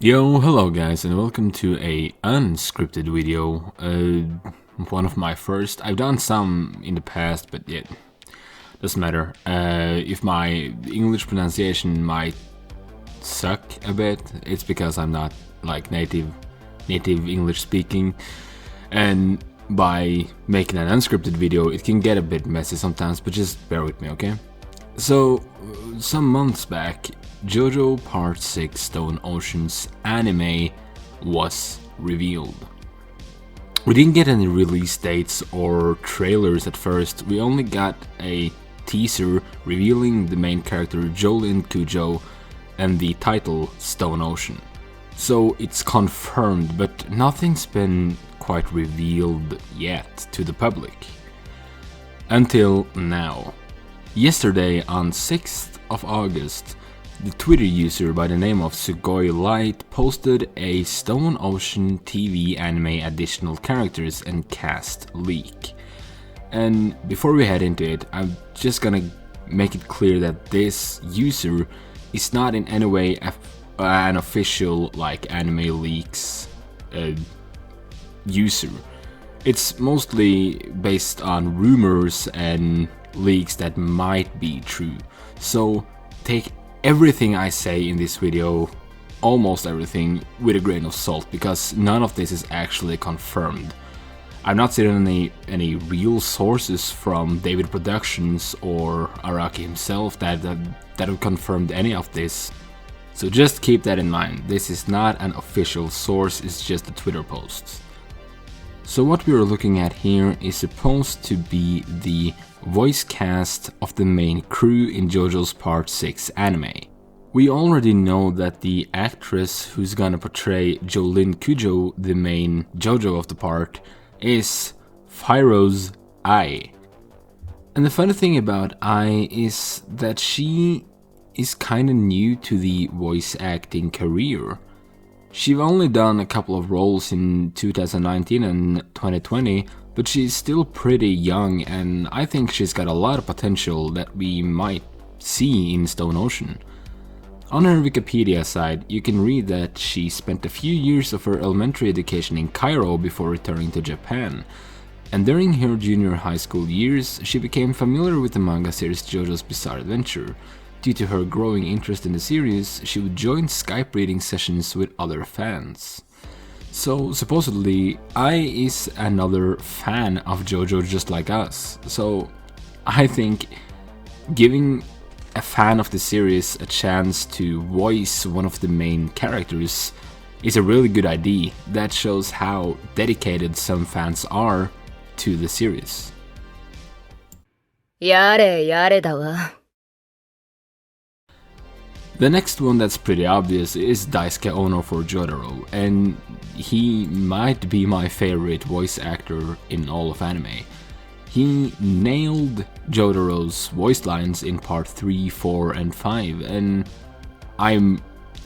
Yo, hello guys, and welcome to a unscripted video. One of my first. I've done some in the past, but it doesn't matter. If my English pronunciation might suck a bit, it's because I'm not like native English speaking, and by making an unscripted video, it can get a bit messy sometimes. But just bear with me, okay? So, some months back, JoJo Part 6 Stone Ocean's anime was revealed. We didn't get any release dates or trailers at first, we only got a teaser revealing the main character Jolin Kujo and the title Stone Ocean. So it's confirmed, but nothing's been quite revealed yet to the public. Until now. Yesterday, on 6th of August, the Twitter user by the name of Sugoi Light posted a Stone Ocean TV anime additional characters and cast leak. And before we head into it, I'm just gonna make it clear that this user is not in any way an official like anime leaks user. It's mostly based on rumors and leaks that might be true. So take everything I say in this video, almost everything, with a grain of salt, because none of this is actually confirmed. I've not seen any real sources from David Productions or Araki himself that have confirmed any of this. So just keep that in mind. This is not an official source, it's just a Twitter post. So what we are looking at here is supposed to be the voice cast of the main crew in JoJo's Part 6 anime. We already know that the actress who's gonna portray Jolin Kujo, the main JoJo of the part, is Firo's Ai. And the funny thing about Ai is that she is kinda new to the voice acting career. She's only done a couple of roles in 2019 and 2020, but she's still pretty young, and I think she's got a lot of potential that we might see in Stone Ocean. On her Wikipedia site, you can read that she spent a few years of her elementary education in Cairo before returning to Japan, and during her junior high school years, she became familiar with the manga series JoJo's Bizarre Adventure. Due to her growing interest in the series, she would join Skype reading sessions with other fans. So supposedly, Ai is another fan of JoJo just like us. So I think giving a fan of the series a chance to voice one of the main characters is a really good idea. That shows how dedicated some fans are to the series. やれやれだわ。 The next one that's pretty obvious is Daisuke Ono for Jotaro, and he might be my favorite voice actor in all of anime. He nailed Jotaro's voice lines in part 3, 4, and 5, and I'm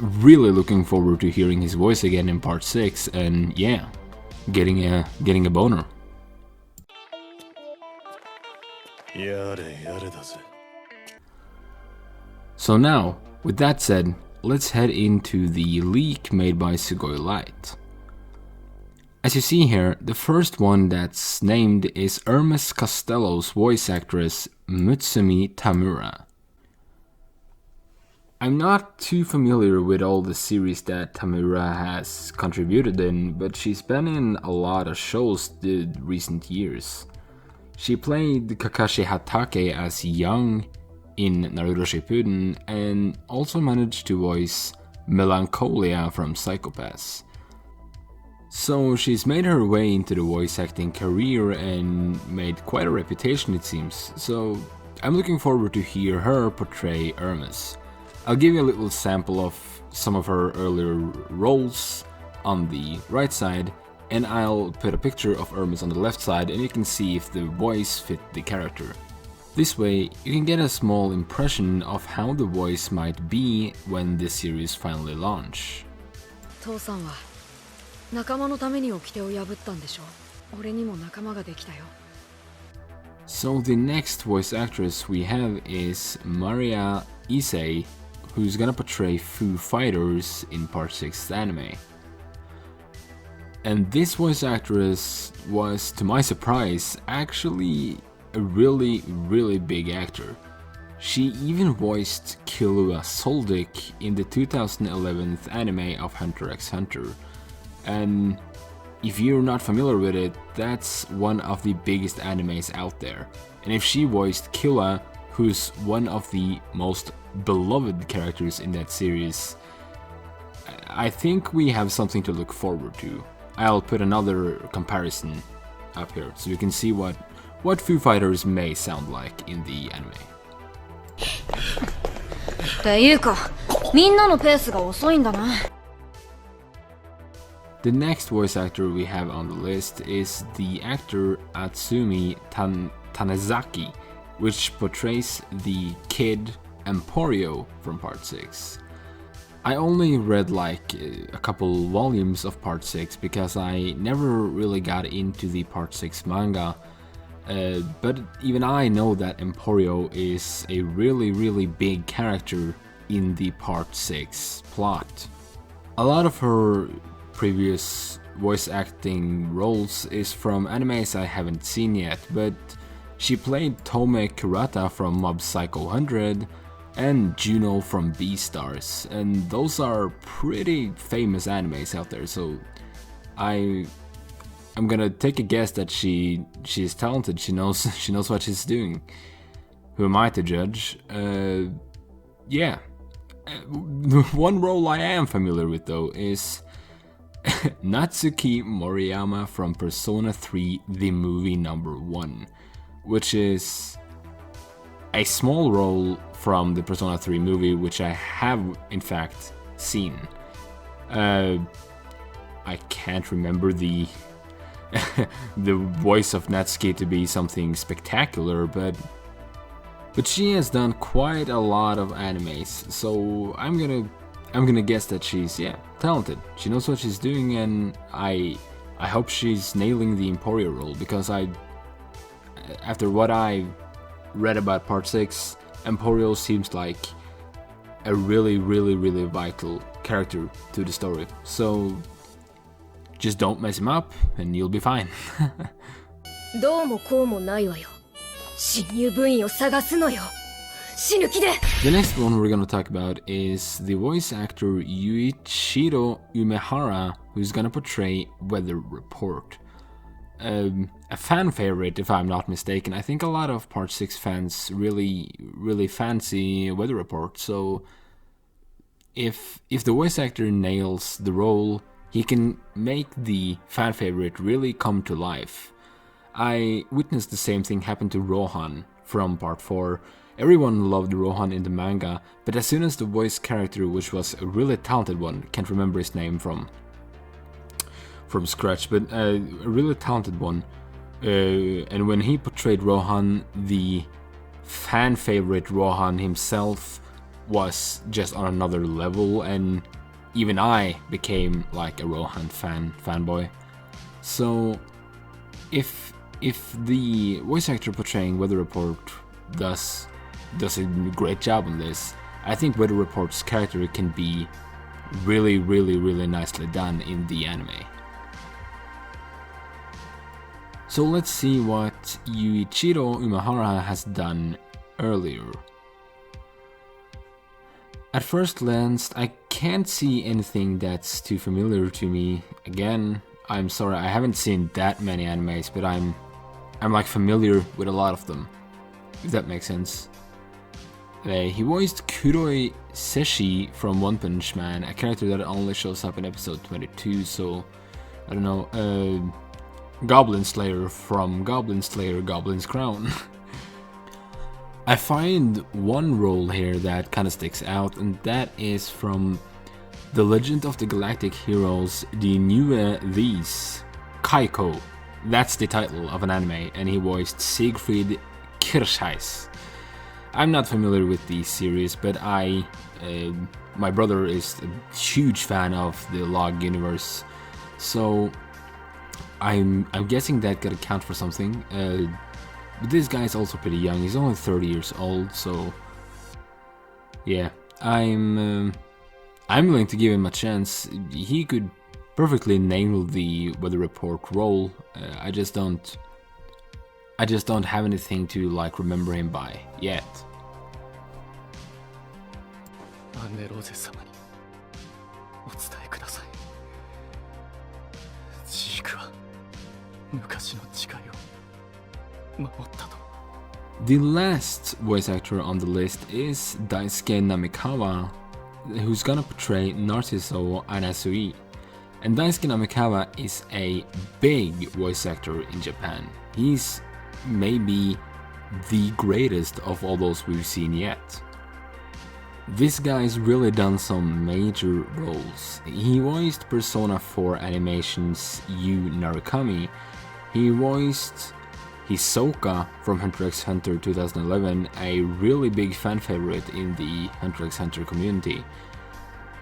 really looking forward to hearing his voice again in part 6, and yeah, getting a boner. So now, with that said, let's head into the leak made by Sugoi Light. As you see here, the first one that's named is Hermes Costello's voice actress Mutsumi Tamura. I'm not too familiar with all the series that Tamura has contributed in, but she's been in a lot of shows the recent years. She played Kakashi Hatake as Young in Naruto Shippuden, and also managed to voice Melancholia from Psycho-Pass. So she's made her way into the voice acting career and made quite a reputation, it seems, so I'm looking forward to hear her portray Hermes. I'll give you a little sample of some of her earlier roles on the right side, and I'll put a picture of Hermes on the left side, and you can see if the voice fit the character. This way, you can get a small impression of how the voice might be when this series finally launch. 父さんは仲間のために掟を破ったんでしょ。俺にも仲間ができたよ。So the next voice actress we have is Maria Issei, who's gonna portray Foo Fighters in Part 6 anime. And this voice actress was, to my surprise, actually a really big actor. She even voiced Killua Soldic in the 2011 anime of Hunter x Hunter. And if you're not familiar with it, that's one of the biggest animes out there. And if she voiced Killua, who's one of the most beloved characters in that series, I think we have something to look forward to. I'll put another comparison up here so you can see what Foo Fighters may sound like in the anime. っていうか、みんなのペースが遅いんだな。The next voice actor we have on the list is the actor Atsumi Tanezaki, which portrays the kid Emporio from Part 6. I only read like a couple volumes of Part 6 because I never really got into the Part 6 manga, but even I know that Emporio is a really big character in the Part 6 plot. A lot of her previous voice acting roles is from animes I haven't seen yet, but she played Tome Kurata from Mob Psycho 100 and Juno from Beastars, and those are pretty famous animes out there, so I'm gonna take a guess that she's talented. She knows what she's doing. Who am I to judge? Yeah. One role I am familiar with though is Natsuki Moriyama from Persona 3 The Movie #1, which is a small role from the Persona 3 movie, which I have in fact seen. I can't remember the the voice of Natsuki to be something spectacular, but she has done quite a lot of animes, so I'm gonna guess that she's talented. She knows what she's doing, and I hope she's nailing the Emporio role, because after what I read about Part 6, Emporio seems like a really vital character to the story. So just don't mess him up and you'll be fine. どうもこうもないわよ。新入部員を探すのよ。死ぬ気で。The next one we're gonna talk about is the voice actor Yuichiro Umehara, who's gonna portray Weather Report. A fan favorite, if I'm not mistaken. I think a lot of Part 6 fans really fancy Weather Report, so if the voice actor nails the role, he can make the fan favorite really come to life. I witnessed the same thing happen to Rohan from Part 4. Everyone loved Rohan in the manga, but as soon as the voice character, which was a really talented one, can't remember his name from scratch, but a really talented one, and when he portrayed Rohan, the fan favorite Rohan himself was just on another level, and even I became like a Rohan fanboy. So if the voice actor portraying Weather Report does a great job on this, I think Weather Report's character can be really nicely done in the anime. So let's see what Yuichiro Umehara has done earlier. At first glance, I can't see anything that's too familiar to me. Again, I'm sorry, I haven't seen that many animes, but I'm like familiar with a lot of them, if that makes sense. He voiced Kuroi Seshi from One Punch Man, a character that only shows up in episode 22, so I don't know, Goblin Slayer from Goblin Slayer Goblin's Crown. I find one role here that kinda sticks out, and that is from The Legend of the Galactic Heroes, Die Neue These, Kaiko. That's the title of an anime, and he voiced Siegfried Kirchheis. I'm not familiar with the series, but my brother is a huge fan of the Log universe, so I'm guessing that gotta count for something. But this guy is also pretty young. He's only 30 years old, so yeah, I'm willing to give him a chance. He could perfectly nail the weather report role. I just don't have anything to like remember him by yet. アンネローゼ様にお伝えください。ジークは昔の誓いを守ったと。 The last voice actor on the list is Daisuke Namikawa, who's gonna portray Narciso Anasui. And Daisuke Namikawa is a big voice actor in Japan. He's maybe the greatest of all those we've seen yet. This guy's really done some major roles. He voiced Persona 4 Animation's Yu Narukami. He voiced Hisoka from Hunter x Hunter 2011, a really big fan favorite in the Hunter x Hunter community.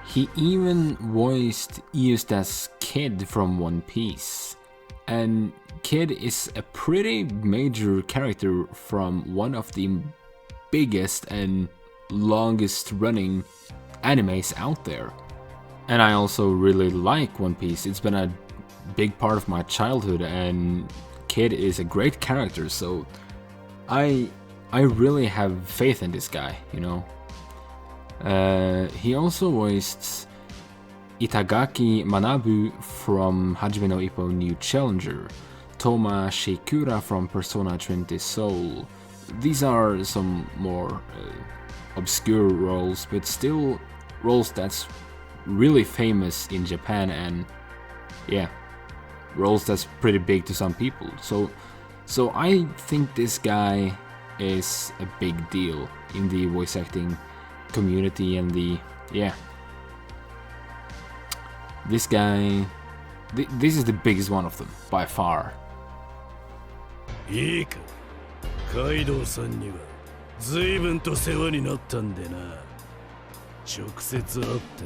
He even voiced Eustace Kid from One Piece. And Kid is a pretty major character from one of the biggest and longest running animes out there. And I also really like One Piece. It's been a big part of my childhood, and Kid is a great character, so I really have faith in this guy, you know. He also voiced Itagaki Manabu from Hajime no Ippo New Challenger, Toma Shikura from Persona 20 Soul. These are some more obscure roles, but still roles that's really famous in Japan, and yeah, roles that's pretty big to some people. So I think this guy is a big deal in the voice acting community, and this guy, this is the biggest one of them by far. いいか、カイドウさんには随分と世話になったんでな。直接会って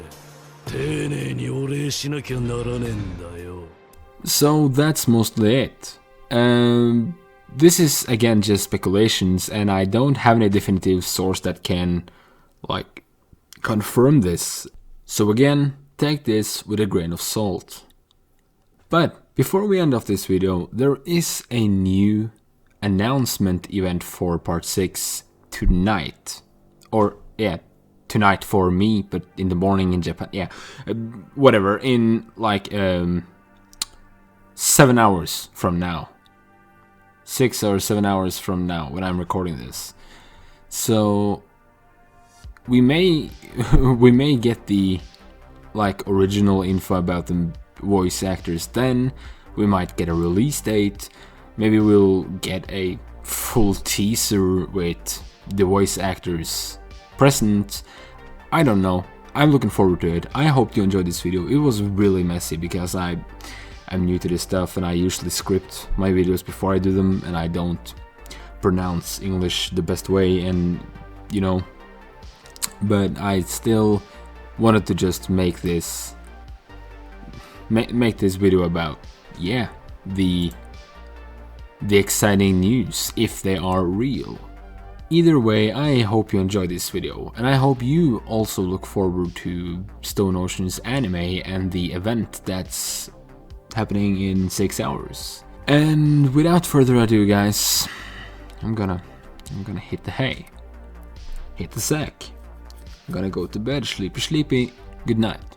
丁寧にお礼しなきゃならねえんだよ。 So that's mostly it. This is again just speculations, and I don't have any definitive source that can like confirm this. So again, take this with a grain of salt. But before we end off this video, there is a new announcement event for part 6 tonight. Or yeah, tonight for me, but in the morning in Japan. Yeah, whatever, in like 7 hours from now. 6 or 7 hours from now when I'm recording this. So we may get the like original info about the voice actors then. We might get a release date. Maybe we'll get a full teaser with the voice actors present. I don't know. I'm looking forward to it. I hope you enjoyed this video. It was really messy because I'm new to this stuff, and I usually script my videos before I do them, and I don't pronounce English the best way, and you know, but I still wanted to just make this video about, yeah, the exciting news, if they are real. Either way, I hope you enjoyed this video, and I hope you also look forward to Stone Ocean's anime and the event that's happening in 6 hours. And without further ado, guys, I'm gonna hit the hay, hit the sack. I'm gonna go to bed, sleepy, good night.